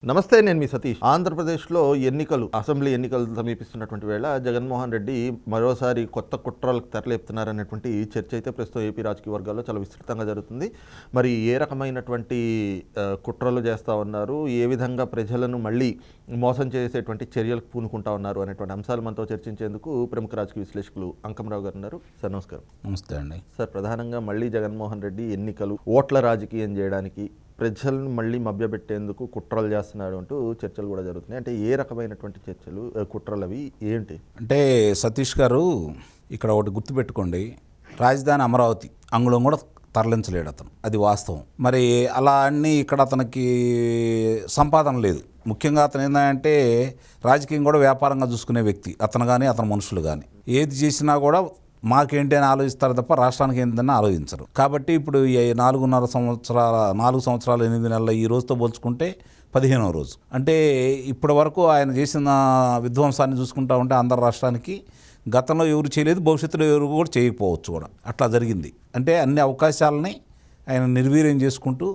నమస్తే, నేను మీ సతీష్. ఆంధ్రప్రదేశ్లో అసెంబ్లీ ఎన్నికలు సమీపిస్తున్నటువంటి వేళ జగన్మోహన్ రెడ్డి మరోసారి కొత్త కుట్రలకు తెరలేపుతున్నారనేటువంటి చర్చ అయితే ప్రస్తుతం ఏపీ రాజకీయ వర్గాల్లో చాలా విస్తృతంగా జరుగుతుంది. మరి ఏ రకమైనటువంటి కుట్రలు చేస్తూ ఉన్నారు, ఏ విధంగా ప్రజలను మళ్ళీ మోసం చేసేటువంటి చర్యలకు పూనుకుంటా ఉన్నారు అనేటువంటి అంశాలు మనతో చర్చించేందుకు ప్రముఖ రాజకీయ విశ్లేషకులు అంకమరావు గారు ఉన్నారు. సార్ నమస్కారం. నమస్తే అండి. సార్, ప్రధానంగా మళ్ళీ జగన్మోహన్ రెడ్డి ఓట్ల రాజకీయం చేయడానికి, ప్రజలను మళ్ళీ మభ్యపెట్టేందుకు కుట్రలు చేస్తున్నాడు అంటూ చర్చలు కూడా జరుగుతున్నాయి. అంటే ఏ రకమైనటువంటి చర్చలు, కుట్రలు అవి ఏంటి? అంటే సతీష్ గారు ఇక్కడ ఒకటి గుర్తుపెట్టుకోండి, రాజధాని అమరావతి అంగుళం కూడా తరలించలేడు అతను, అది వాస్తవం. మరి అలా అన్నీ ఇక్కడ అతనికి సంపాదన లేదు. ముఖ్యంగా అతను ఏంటంటే రాజకీయం కూడా వ్యాపారంగా చూసుకునే వ్యక్తి అతను కానీ అతని మనుషులు కానీ. ఏది చేసినా కూడా మాకేంటి అని ఆలోచిస్తారు తప్ప రాష్ట్రానికి ఏంటని ఆలోచించరు. కాబట్టి ఇప్పుడు ఈ 4 సంవత్సరాలు 8 నెలల ఈ రోజుతో పోల్చుకుంటే 15వ రోజు. అంటే ఇప్పటి వరకు ఆయన చేసిన విధ్వంసాన్ని చూసుకుంటా ఉంటే ఆంధ్ర రాష్ట్రానికి గతంలో ఎవరు చేయలేదు, భవిష్యత్తులో ఎవరు కూడా చేయకపోవచ్చు కూడా. అట్లా జరిగింది. అంటే అన్ని అవకాశాలని ఆయన నిర్వీర్యం చేసుకుంటూ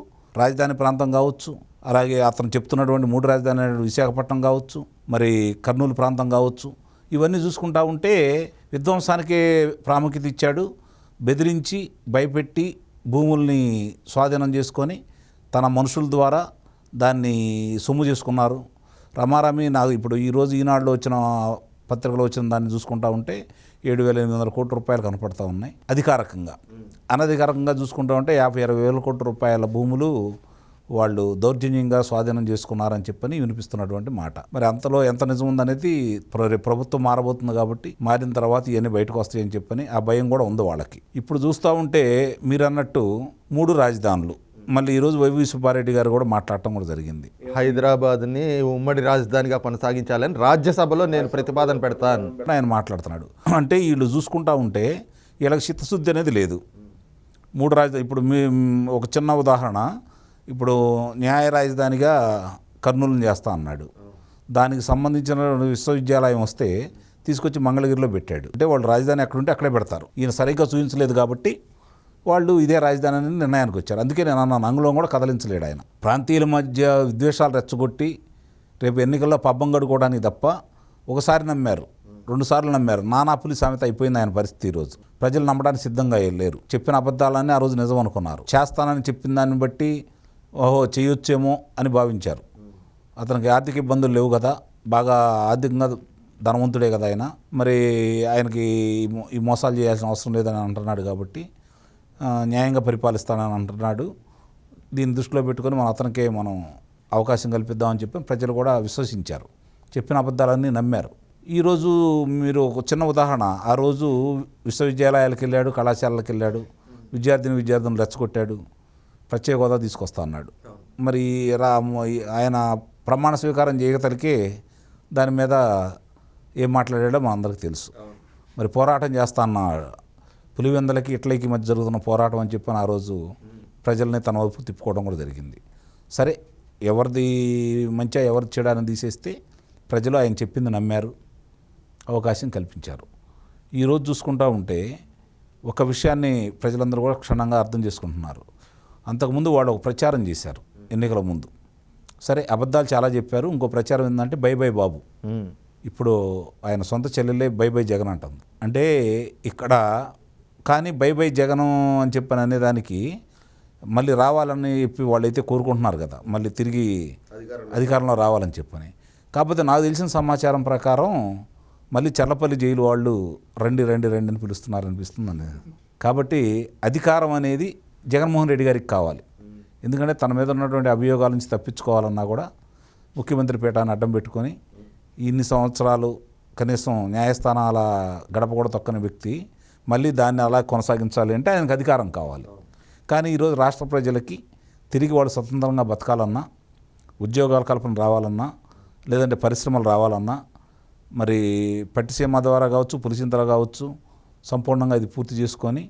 రాజధాని ప్రాంతం కావచ్చు, అలాగే అతను చెప్తున్నటువంటి 3 రాజధాని విశాఖపట్నం కావచ్చు, మరి కర్నూలు ప్రాంతం కావచ్చు, ఇవన్నీ చూసుకుంటా ఉంటే విధ్వంసానికే ప్రాముఖ్యత ఇచ్చాడు. బెదిరించి భయపెట్టి భూముల్ని స్వాధీనం చేసుకొని తన మనుషుల ద్వారా దాన్ని సొమ్ము చేసుకున్నారు. రమారమి నాకు ఇప్పుడు ఈరోజు ఈనాడులో వచ్చిన పత్రికలో వచ్చిన దాన్ని చూసుకుంటా ఉంటే 7,800 కోట్ల రూపాయలు కనపడతా ఉన్నాయి అధికారికంగా. అనధికారికంగా చూసుకుంటా ఉంటే 50-60 కోట్ల రూపాయల భూములు వాళ్ళు దౌర్జన్యంగా స్వాధీనం చేసుకున్నారని చెప్పని వినిపిస్తున్నటువంటి మాట. మరి అంతలో ఎంత నిజం ఉందనేది ప్రభుత్వం మారబోతుంది కాబట్టి మారిన తర్వాత ఇవన్నీ బయటకు వస్తాయని చెప్పని ఆ భయం కూడా ఉంది వాళ్ళకి. ఇప్పుడు చూస్తూ ఉంటే మీరు అన్నట్టు 3 రాజధానులు మళ్ళీ ఈరోజు వైవి సుబ్బారెడ్డి గారు కూడా మాట్లాడటం కూడా జరిగింది. హైదరాబాద్ని ఉమ్మడి రాజధానిగా కొనసాగించాలని రాజ్యసభలో నేను ప్రతిపాదన పెడతాను ఆయన మాట్లాడుతున్నాడు. అంటే వీళ్ళు చూసుకుంటా ఉంటే వీళ్ళకి చిత్తశుద్ధి అనేది లేదు. 3 రాజధాని ఇప్పుడు ఒక చిన్న ఉదాహరణ, ఇప్పుడు న్యాయ రాజధానిగా కర్నూలుని చేస్తా అన్నాడు. దానికి సంబంధించిన విశ్వవిద్యాలయం వస్తే తీసుకొచ్చి మంగళగిరిలో పెట్టాడు. అంటే వాళ్ళు రాజధాని ఎక్కడుంటే అక్కడే పెడతారు. ఈయన సరిగ్గా చూపించలేదు కాబట్టి వాళ్ళు ఇదే రాజధాని అని నిర్ణయానికి వచ్చారు. అందుకే నేను అన్నాను, అంగుళం కూడా కదలించలేడు ఆయన. ప్రాంతీయుల మధ్య విద్వేషాలు రెచ్చగొట్టి రేపు ఎన్నికల్లో పబ్బం గడుకోవడానికి తప్ప ఒకసారి నమ్మారు, 2 సార్లు నమ్మారు. నానాపులి సామెత అయిపోయింది ఆయన పరిస్థితి. ఈరోజు ప్రజలు నమ్మడానికి సిద్ధంగా లేరు. చెప్పిన అబద్ధాలన్నీ ఆ రోజు నిజం అనుకున్నారు. చేస్తానని చెప్పిన దాన్ని బట్టి ఓహో చేయొచ్చేమో అని భావించారు. అతనికి ఆర్థిక ఇబ్బందులు లేవు కదా, బాగా ఆర్థికంగా ధనవంతుడే కదా ఆయన. మరి ఆయనకి ఈ మోసాలు చేయాల్సిన అవసరం లేదని అంటున్నాడు కాబట్టి న్యాయంగా పరిపాలిస్తానని అంటున్నాడు. దీన్ని దృష్టిలో పెట్టుకొని అతనికే మనం అవకాశం కల్పిద్దామని చెప్పి ప్రజలు కూడా విశ్వసించారు. చెప్పిన అబద్ధాలన్నీ నమ్మారు. ఈరోజు మీరు ఒక చిన్న ఉదాహరణ, ఆ రోజు విశ్వవిద్యాలయాలకు వెళ్ళాడు, కళాశాలలకు వెళ్ళాడు, విద్యార్థులను రెచ్చగొట్టాడు, ప్రత్యేక హోదా తీసుకొస్తా అన్నాడు. మరి ఆయన ప్రమాణ స్వీకారం చేయగలిగే దాని మీద ఏం మాట్లాడాడో మా అందరికీ తెలుసు. మరి పోరాటం చేస్తా అన్నాడు. పులివెందలకి ఇట్లకి మధ్య జరుగుతున్న పోరాటం అని చెప్పి ఆ రోజు ప్రజల్ని తన వైపు తిప్పుకోవడం కూడా జరిగింది. సరే, ఎవరిది మంచిగా ఎవరిది చెడాలని తీసేస్తే ప్రజలు ఆయన చెప్పింది నమ్మారు, అవకాశం కల్పించారు. ఈరోజు చూసుకుంటూ ఉంటే ఒక విషయాన్ని ప్రజలందరూ కూడా క్షుణ్ణంగా అర్థం చేసుకుంటున్నారు. అంతకుముందు వాళ్ళు ఒక ప్రచారం చేశారు ఎన్నికల ముందు. సరే, అబద్ధాలు చాలా చెప్పారు. ఇంకో ప్రచారం ఏంటంటే బై బై బాబు. ఇప్పుడు ఆయన సొంత చెల్లెలే బై బై జగన్ అంటుంది. అంటే ఇక్కడ కానీ బై బై జగన్ అని చెప్పని అనేదానికి మళ్ళీ రావాలని చెప్పి వాళ్ళైతే కోరుకుంటున్నారు కదా, మళ్ళీ తిరిగి అధికారంలో రావాలని చెప్పని. కాకపోతే నాకు తెలిసిన సమాచారం ప్రకారం మళ్ళీ చల్లపల్లి జైలు వాళ్ళు రండి అని పిలుస్తున్నారనిపిస్తుంది. కాబట్టి అధికారం అనేది జగన్మోహన్ రెడ్డి గారికి కావాలి. ఎందుకంటే తన మీద ఉన్నటువంటి అభియోగాల నుంచి తప్పించుకోవాలన్నా కూడా ముఖ్యమంత్రి పీఠాన్ని అడ్డం పెట్టుకొని ఇన్ని సంవత్సరాలు కనీసం న్యాయస్థానాల గడప కూడా తొక్కని వ్యక్తి మళ్ళీ దాన్ని అలా కొనసాగించాలి అంటే ఆయనకు అధికారం కావాలి. కానీ ఈరోజు రాష్ట్ర ప్రజలకి తిరిగి వాళ్ళు స్వతంత్రంగా బతకాలన్నా, ఉద్యోగాల కల్పన రావాలన్నా, లేదంటే పరిశ్రమలు రావాలన్నా, మరి పట్టిసీమ ద్వారా కావచ్చు, పులిచింతల కావచ్చు, సంపూర్ణంగా ఇది పూర్తి చేసుకొని,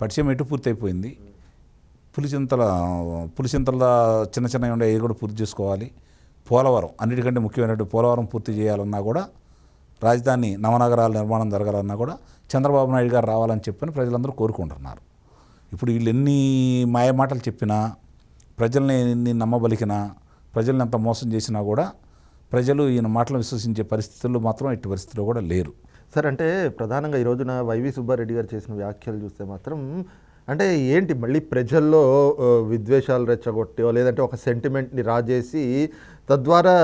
పట్టిసీమ ఎటు పూర్తి అయిపోయింది, పులిచింతల చిన్న ఉండే అవి కూడా పూర్తి చేసుకోవాలి. పోలవరం అన్నిటికంటే ముఖ్యమైనటువంటి పోలవరం పూర్తి చేయాలన్నా కూడా, రాజధాని నవనగరాల నిర్మాణం జరగాలన్నా కూడా చంద్రబాబు నాయుడు గారు రావాలని చెప్పని ప్రజలందరూ కోరుకుంటున్నారు. ఇప్పుడు వీళ్ళు ఎన్ని మాయమాటలు చెప్పినా, ప్రజల్ని ఎన్ని నమ్మబలికినా, ప్రజల్ని ఎంత మోసం చేసినా కూడా ప్రజలు ఈయన మాటలు విశ్వసించే పరిస్థితుల్లో మాత్రం ఎట్టి పరిస్థితుల్లో కూడా లేరు. సార్ అంటే ప్రధానంగా ఈ రోజున వైవి సుబ్బారెడ్డి గారు చేసిన వ్యాఖ్యలు చూస్తే మాత్రం అంటే ఏంటి మళ్ళీ ప్రజల్లో విద్వేషాలు రెచ్చగొట్టో లేదంటే ఒక సెంటిమెంట్ని రాజేసి తద్వారా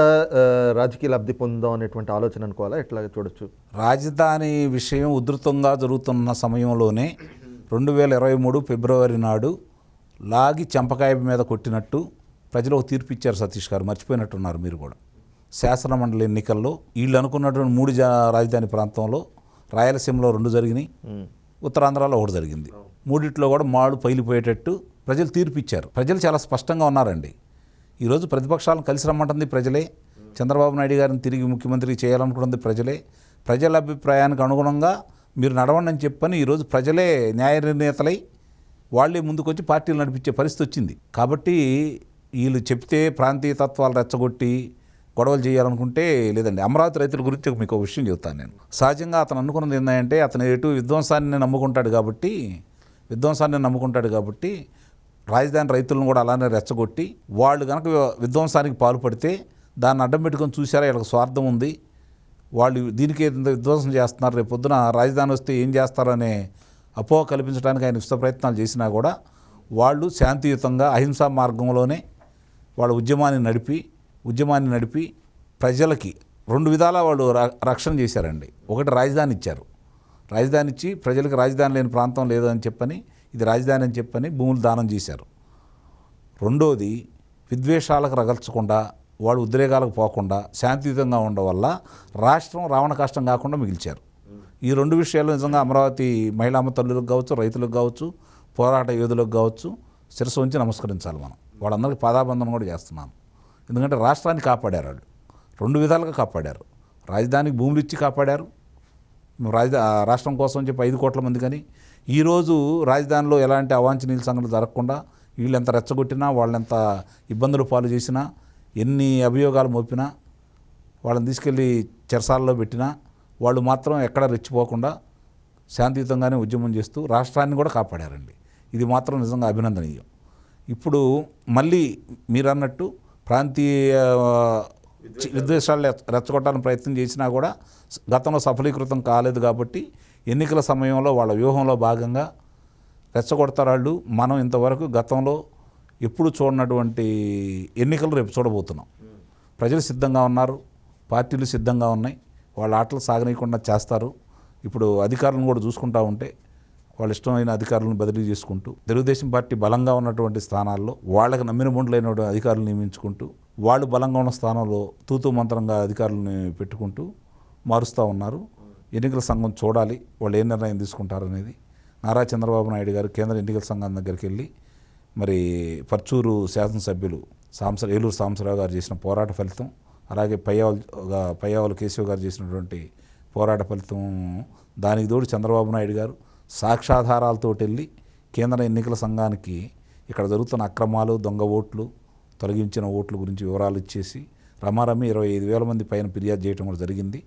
రాజకీయ లబ్ధి పొందాం అనేటువంటి ఆలోచన అనుకోవాలా, ఎట్లా చూడొచ్చు? రాజధాని విషయం ఉధృతంగా జరుగుతున్న సమయంలోనే 2023 ఫిబ్రవరి నాడు లాగి చెంపకాయ మీద కొట్టినట్టు ప్రజలు ఒక తీర్పు ఇచ్చారు. సతీష్ గారు మర్చిపోయినట్టున్నారు మీరు కూడా. శాసన మండలి ఎన్నికల్లో వీళ్ళు అనుకున్నటువంటి 3 రాజధాని ప్రాంతంలో రాయలసీమలో 2 జరిగినాయి, ఉత్తరాంధ్రలో 1 జరిగింది. మూడిట్లో కూడా మాడు పైలిపోయేటట్టు ప్రజలు తీర్పు ఇచ్చారు. ప్రజలు చాలా స్పష్టంగా ఉన్నారండి. ఈరోజు ప్రతిపక్షాలను కలిసి రమ్మంటుంది ప్రజలే, చంద్రబాబు నాయుడు గారిని తిరిగి ముఖ్యమంత్రి చేయాలనుకున్నది ప్రజలే. ప్రజల అభిప్రాయానికి అనుగుణంగా మీరు నడవండి అని చెప్పని ఈరోజు ప్రజలే న్యాయ నిర్ణేతలై వాళ్ళే ముందుకొచ్చి పార్టీలు నడిపించే పరిస్థితి వచ్చింది. కాబట్టి వీళ్ళు చెప్తే ప్రాంతీయ తత్వాలు రెచ్చగొట్టి గొడవలు చేయాలనుకుంటే లేదండి. అమరావతి రైతుల గురించి మీకు ఒక విషయం చెప్తాను నేను. సహజంగా అతను అనుకున్నది ఏంటంటే అతను ఎటు విధ్వంసాన్ని నమ్ముకుంటాడు కాబట్టి రాజధాని రైతులను కూడా అలానే రెచ్చగొట్టి వాళ్ళు కనుక విధ్వంసానికి పాల్పడితే దాన్ని అడ్డం పెట్టుకొని చూసారా వీళ్ళకి స్వార్థం ఉంది, వాళ్ళు దీనికి విధ్వంసం చేస్తున్నారు, రేపు పొద్దున రాజధాని వస్తే ఏం చేస్తారనే అపోహ కల్పించడానికి ఆయన విశ్వ ప్రయత్నాలు చేసినా కూడా వాళ్ళు శాంతియుతంగా అహింసా మార్గంలోనే వాళ్ళ ఉద్యమాన్ని నడిపి ప్రజలకి 2 విధాలా వాళ్ళు రక్షణ చేశారండి. ఒకటి రాజధాని ఇచ్చారు, రాజధాని ఇచ్చి ప్రజలకు రాజధాని లేని ప్రాంతం లేదని చెప్పని ఇది రాజధాని అని చెప్పని భూములు దానం చేశారు. రెండోది విద్వేషాలకు రగల్చకుండా వాడు ఉద్రేకాలకు పోకుండా శాంతియుతంగా ఉండడం వల్ల రాష్ట్రం రావణ కష్టం కాకుండా మిగిల్చారు. ఈ 2 విషయాలు నిజంగా అమరావతి మహిళామ తల్లులకు కావచ్చు, రైతులకు కావచ్చు, పోరాట యోధులకు కావచ్చు శిరస్సు ఉంచి నమస్కరించాలి మనం. వాళ్ళందరికీ పాదాబంధనం కూడా చేస్తున్నాను. ఎందుకంటే రాష్ట్రాన్ని కాపాడారు వాళ్ళు, 2 విధాలుగా కాపాడారు. రాజధానికి భూములు ఇచ్చి కాపాడారు, రాష్ట్రం కోసం చెప్పి 5 కోట్ల మంది. కానీ ఈరోజు రాజధానిలో ఎలాంటి అవాంఛనీయ సంఘటనలు జరగకుండా వీళ్ళు ఎంత రెచ్చగొట్టినా, వాళ్ళెంత ఇబ్బందులు పాలు చేసినా, ఎన్ని అభియోగాలు మోపినా, వాళ్ళని తీసుకెళ్ళి చెరసాలలో పెట్టినా వాళ్ళు మాత్రం ఎక్కడ రెచ్చిపోకుండా శాంతియుతంగానే ఉద్యమం చేస్తూ రాష్ట్రాన్ని కూడా కాపాడారండి. ఇది మాత్రం నిజంగా అభినందనీయం. ఇప్పుడు మళ్ళీ మీరన్నట్టు ప్రాంతీయ విద్వేషాలు రెచ్చగొట్టాలని ప్రయత్నం చేసినా కూడా గతంలో సఫలీకృతం కాలేదు. కాబట్టి ఎన్నికల సమయంలో వాళ్ళ వ్యూహంలో భాగంగా రెచ్చగొడతారు వాళ్ళు. మనం ఇంతవరకు గతంలో ఎప్పుడు చూడనటువంటి ఎన్నికలు రేపు చూడబోతున్నాం. ప్రజలు సిద్ధంగా ఉన్నారు, పార్టీలు సిద్ధంగా ఉన్నాయి, వాళ్ళ ఆటలు సాగనీయకుండా చేస్తారు. ఇప్పుడు అధికారులను కూడా చూసుకుంటూ ఉంటే వాళ్ళ ఇష్టమైన అధికారులను బదిలీ చేసుకుంటూ తెలుగుదేశం పార్టీ బలంగా ఉన్నటువంటి స్థానాల్లో వాళ్ళకి నమ్మిన బొండ్లైన అధికారులు నియమించుకుంటూ వాళ్ళు బలంగా ఉన్న స్థానంలో తూతూ మంత్రంగా అధికారులను పెట్టుకుంటూ మారుస్తూ ఉన్నారు. ఎన్నికల సంఘం చూడాలి వాళ్ళు ఏ నిర్ణయం తీసుకుంటారనేది. నారా చంద్రబాబు నాయుడు గారు కేంద్ర ఎన్నికల సంఘం దగ్గరికి వెళ్ళి మరి పర్చూరు శాసనసభ్యులు ఏలూరు సాంబశివరావు గారు చేసిన పోరాట ఫలితం, అలాగే పయ్యావుల కేశవ్ గారు చేసినటువంటి పోరాట ఫలితం, దానికి తోడు చంద్రబాబు నాయుడు గారు సాక్ష్యాధారాలతో వెళ్ళి కేంద్ర ఎన్నికల సంఘానికి ఇక్కడ జరుగుతున్న అక్రమాలు, దొంగ ఓట్లు, తొలగించిన ఓట్ల గురించి వివరాలు ఇచ్చేసి రమారమి 25,000 మంది పైన ఫిర్యాదు చేయడం కూడా జరిగింది.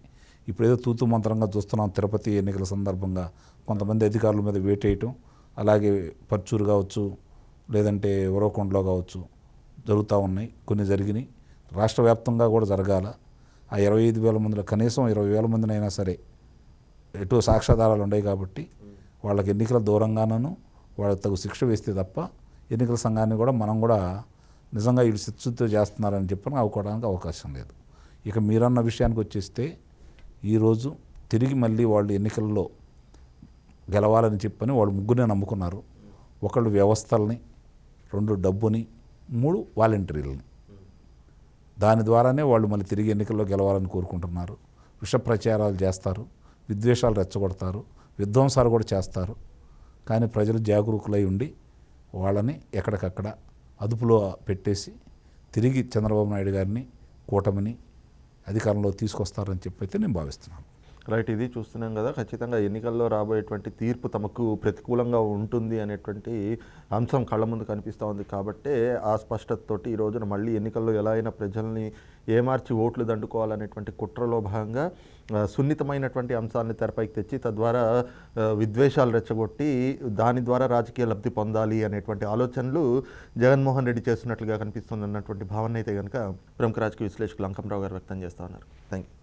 ఇప్పుడేదో తూతు మంత్రంగా చూస్తున్నాం. తిరుపతి ఎన్నికల సందర్భంగా కొంతమంది అధికారుల మీద వేటేయటం, అలాగే పర్చూరు కావచ్చు, లేదంటే ఉరవకొండలో కావచ్చు జరుగుతూ ఉన్నాయి. కొన్ని జరిగినాయి, రాష్ట్ర వ్యాప్తంగా కూడా జరగాల. ఆ 25,000 మందిలో కనీసం 20,000 మందినైనా సరే ఎటు సాక్ష్యాధారాలు ఉన్నాయి కాబట్టి వాళ్ళకి ఎన్నికల దూరంగానూ వాళ్ళకి తగు శిక్ష వేస్తే తప్ప ఎన్నికల సంఘాన్ని కూడా మనం కూడా నిజంగా వీళ్ళు శిక్షతో చేస్తున్నారని చెప్పని అనుకోవడానికి అవకాశం లేదు. ఇక మీరన్న విషయానికి వచ్చేస్తే ఈరోజు తిరిగి మళ్ళీ వాళ్ళు ఎన్నికల్లో గెలవాలని చెప్పని వాళ్ళు ముగ్గురే నమ్ముకున్నారు. ఒకళ్ళు వ్యవస్థల్ని, 2 డబ్బుని, 3 వాలంటీర్లని. దాని ద్వారానే వాళ్ళు మళ్ళీ తిరిగి ఎన్నికల్లో గెలవాలని కోరుకుంటున్నారు. విష ప్రచారాలు చేస్తారు, విద్వేషాలు రెచ్చగొడతారు, విధ్వంసాలు కూడా చేస్తారు. కానీ ప్రజలు జాగరూకులై ఉండి వాళ్ళని ఎక్కడికక్కడ అదుపులో పెట్టేసి తిరిగి చంద్రబాబు నాయుడు గారిని, కూటమిని అధికారంలో తీసుకొస్తారని చెప్పైతే నేను భావిస్తున్నాను. రైట్, ఇది చూస్తున్నాం కదా, ఖచ్చితంగా ఎన్నికల్లో రాబోయేటువంటి తీర్పు తమకు ప్రతికూలంగా ఉంటుంది అనేటువంటి అంశం కళ్ళ ముందు కనిపిస్తూ ఉంది. కాబట్టే ఆ స్పష్టతతోటి ఈ రోజున మళ్ళీ ఎన్నికల్లో ఎలా అయినా ప్రజల్ని ఏమార్చి ఓట్లు దండుకోవాలనేటువంటి కుట్రలో భాగంగా సున్నితమైనటువంటి అంశాలను తెరపైకి తెచ్చి తద్వారా విద్వేషాలు రెచ్చగొట్టి దాని ద్వారా రాజకీయ లబ్ధి పొందాలి అనేటువంటి ఆలోచనలు జగన్మోహన్ రెడ్డి చేస్తున్నట్లుగా కనిపిస్తుంది అన్నటువంటి భావన అయితే కనుక ప్రముఖ రాజకీయ విశ్లేషకులు అంకంరావు గారు వ్యక్తం చేస్తూ ఉన్నారు. Thank you.